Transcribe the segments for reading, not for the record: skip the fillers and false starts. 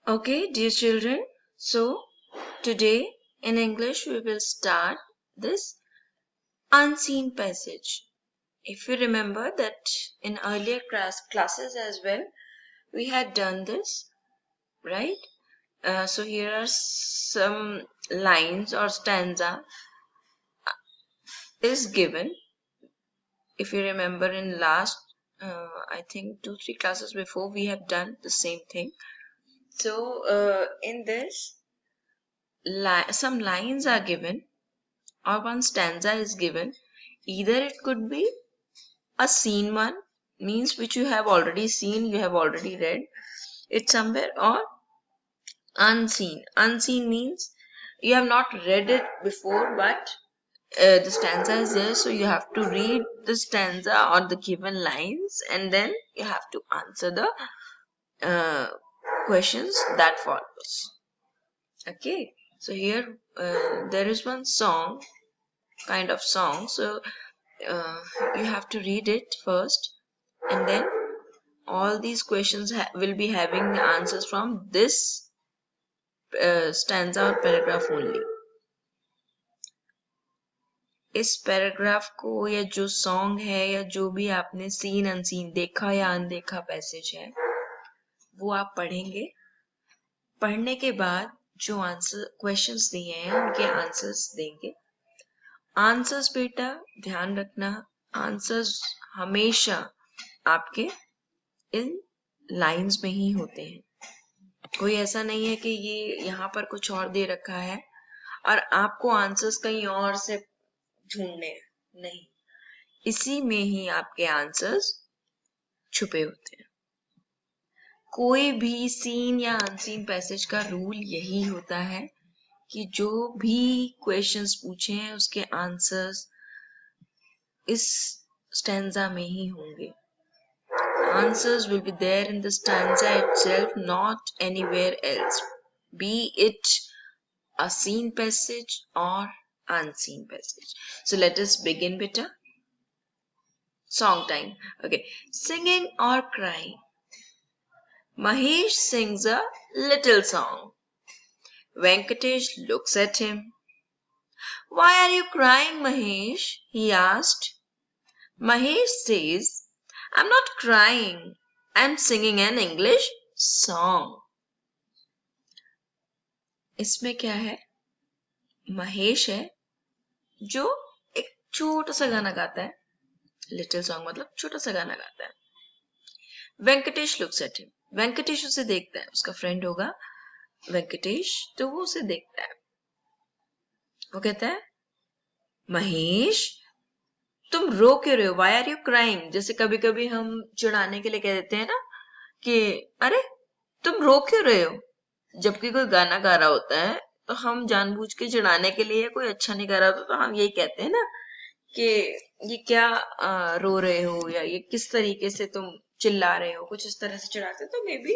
Okay, dear children, so today in English we will start this unseen passage. If you remember that in earlier classes as well, we had done this, right? So here are some lines or stanza is given. If you remember in last, I think 2-3 classes before, we have done the same thing. So in this, some lines are given or one stanza is given. Either it could be a seen one, means which you have already seen, you have already read it somewhere, or unseen. Unseen means you have not read it before, but the stanza is there, so you have to read the stanza or the given lines, and then you have to answer the questions that follows. Okay, so here there is one song, kind of song, so you have to read it first, and then all these questions will be having the answers from this stanza or paragraph only. इस paragraph को या जो song है या जो भी आपने scene unseen देखा या अनदेखा पैसेज है वो आप पढ़ेंगे. पढ़ने के बाद जो आंसर क्वेश्चंस दिए हैं उनके आंसर्स देंगे. आंसर्स बेटा ध्यान रखना, आंसर्स हमेशा आपके इन लाइंस में ही होते हैं. कोई ऐसा नहीं है कि ये यहाँ पर कुछ और दे रखा है और आपको आंसर्स कहीं और से ढूंढने हैं. नहीं, इसी में ही आपके आंसर्स छुपे होते हैं. कोई भी सीन या अनसीन पैसेज का रूल यही होता है कि जो भी क्वेश्चंस पूछे हैं उसके आंसर्स इस स्टैंजा में ही होंगे. Answers will be there in the stanza itself, not anywhere else, be it a seen passage or unseen passage. So let us begin, beta. Song time. Okay. Singing or crying. Mahesh sings a little song. Venkatesh looks at him. Why are you crying, Mahesh? He asked. Mahesh says, I'm not crying. I'm singing an English song. इसमें क्या है? महेश है जो एक छोटा सा गाना गाता है. लिटिल सॉन्ग मतलब छोटा सा गाना गाता है. Venkatesh looks at him. Venkatesh उसे देखता है, उसका फ्रेंड होगा वेंकटेश, तो वो उसे देखता है. वो कहता है महेश तुम रो क्यों रहे हो? Why are you crying? जैसे कभी कभी हम चिढ़ाने के लिए कह देते हैं ना कि अरे तुम रो क्यों रहे हो, जबकि कोई गाना गा रहा होता है तो हम जानबूझ के चिढ़ाने के लिए, कोई अच्छा नहीं गा रहा होता तो हम यही कहते हैं ना कि ये क्या रो रहे हो, या ये किस तरीके से तुम चिल्ला रहे हो, कुछ इस तरह से चिढ़ाते. तो मे बी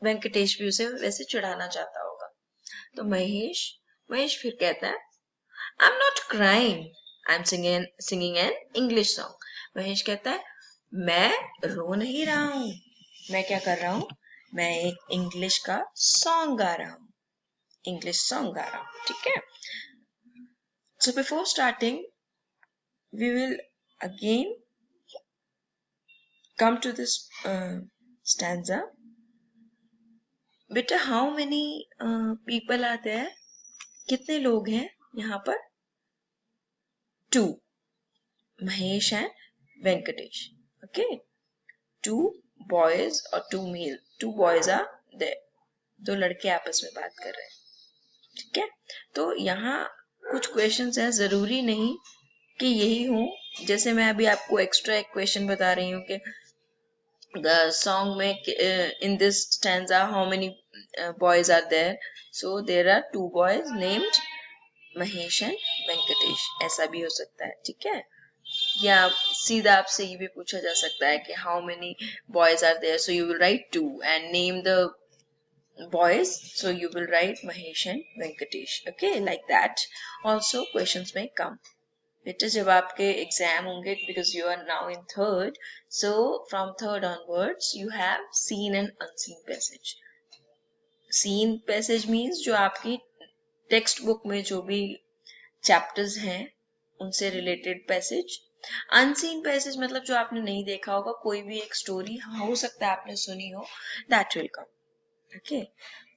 वेंकटेश भी उसे वैसे चिढ़ाना चाहता होगा. तो महेश फिर कहता है I am not crying, I am singing an English song. Mahesh कहता है मैं रो नहीं रहा हूं, मैं क्या कर रहा हूं, मैं एक इंग्लिश का सॉन्ग गा रहा हूं, इंग्लिश सॉन्ग गा रहा हूं. ठीक है. So before starting we will again come to this stanza. Beta, how many people are there? कितने लोग हैं यहाँ पर? 2. Mahesh and Venkatesh. Okay. 2 boys or 2 male. 2 boys are there. 2 लड़के आपस में बात कर रहे हैं. ठीक है. तो यहाँ कुछ क्वेश्चंस हैं, जरूरी नहीं कि यही हो. जैसे मैं अभी आपको एक्स्ट्रा एक क्वेश्चन बता रही हूँ कि the song में in this stanza how many boys are there. So there are 2 boys named Mahesh and Venkatesh. ऐसा भी हो सकता है. ठीक है. या सीधा आपसे ये भी पूछा जा सकता है कि how many boys are there, so you will write 2 and name the boys, so you will write Mahesh and Venkatesh. Okay, like that also questions may come. बेटा जब आपके एग्जाम होंगे, because you are now in 3rd, so from 3rd onwards you have seen and unseen passage. Seen passage means जो आपकी text book में जो भी chapters हैं उनसे रिलेटेड पैसेज. अनसीन पैसेज मतलब जो आपने नहीं देखा होगा, कोई भी एक स्टोरी हो सकता है आपने सुनी हो, that will come. Okay,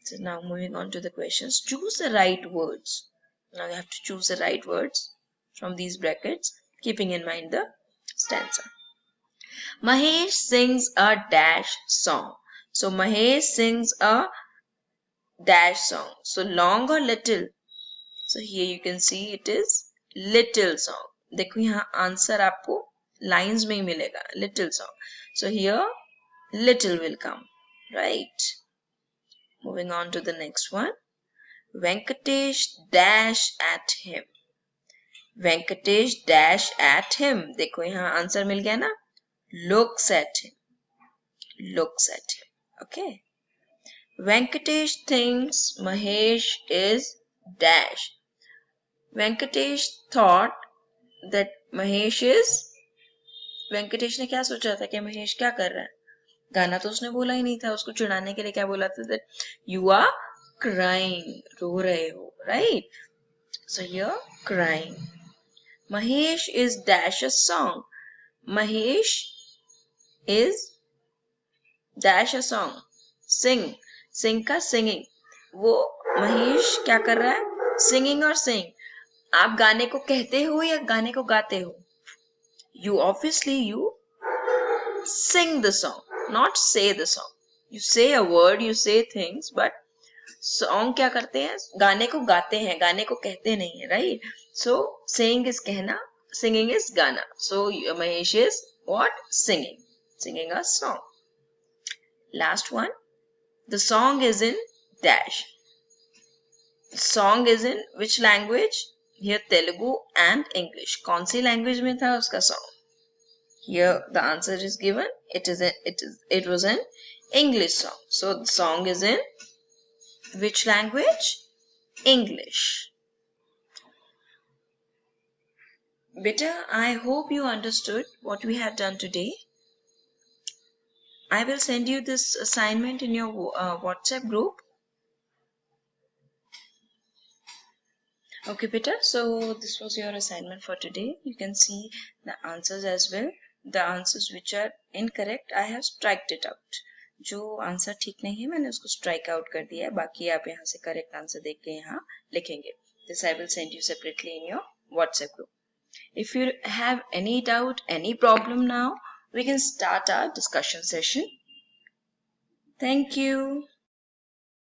so now moving on to the questions. Choose the right words. Now you have to choose the right words from these brackets, keeping in mind the stanza. Mahesh sings a dash song. So Mahesh sings a dash song. So long or little? So here you can see it is little song. देखो यहाँ answer आपको lines में ही मिलेगा, little song. So here little will come, right? Moving on to the next one. Venkatesh dash at him. Venkatesh dash at him. देखो यहाँ answer मिल गया ना, looks at him. Looks at him. Okay. Venkatesh thinks Mahesh is dash. Venkatesh thought that Mahesh is. Venkatesh ने क्या सोचा था कि महेश क्या कर रहा है? गाना तो उसने बोला ही नहीं था, उसको चिढ़ाने के लिए क्या बोला था? that you are crying, रो रहे हो, right? So here crying. Mahesh is dash a song. Mahesh is dash a song. Sing. Sing का singing. वो महेश क्या कर रहा है? Singing और sing. आप गाने को कहते हो या गाने को गाते हो? You obviously sing the song, not say the song. You say a word, you say things, but song क्या करते हैं? गाने को गाते हैं, गाने को कहते नहीं है, right? So saying is कहना, singing is गाना. So Mahesh is what? Singing. Singing a song. Last one. The song is in dash. Song is in which language? Here Telugu and English. कौन सी language में था उसका song? Here the answer is given. It was an English song. So the song is in which language? English. Beta, I hope you understood what we have done today. I will send you this assignment in your WhatsApp group. Okay, Beta. So this was your assignment for today. You can see the answers as well. The answers which are incorrect, I have striked it out. जो answer ठीक नहीं है मैंने उसको strike out कर दिया है, बाकी आप यहाँ से करेक्ट आंसर देख के यहाँ लिखेंगे. This I will send you separately in your WhatsApp group. If you have any doubt, any problem now, we can start our discussion session. Thank you.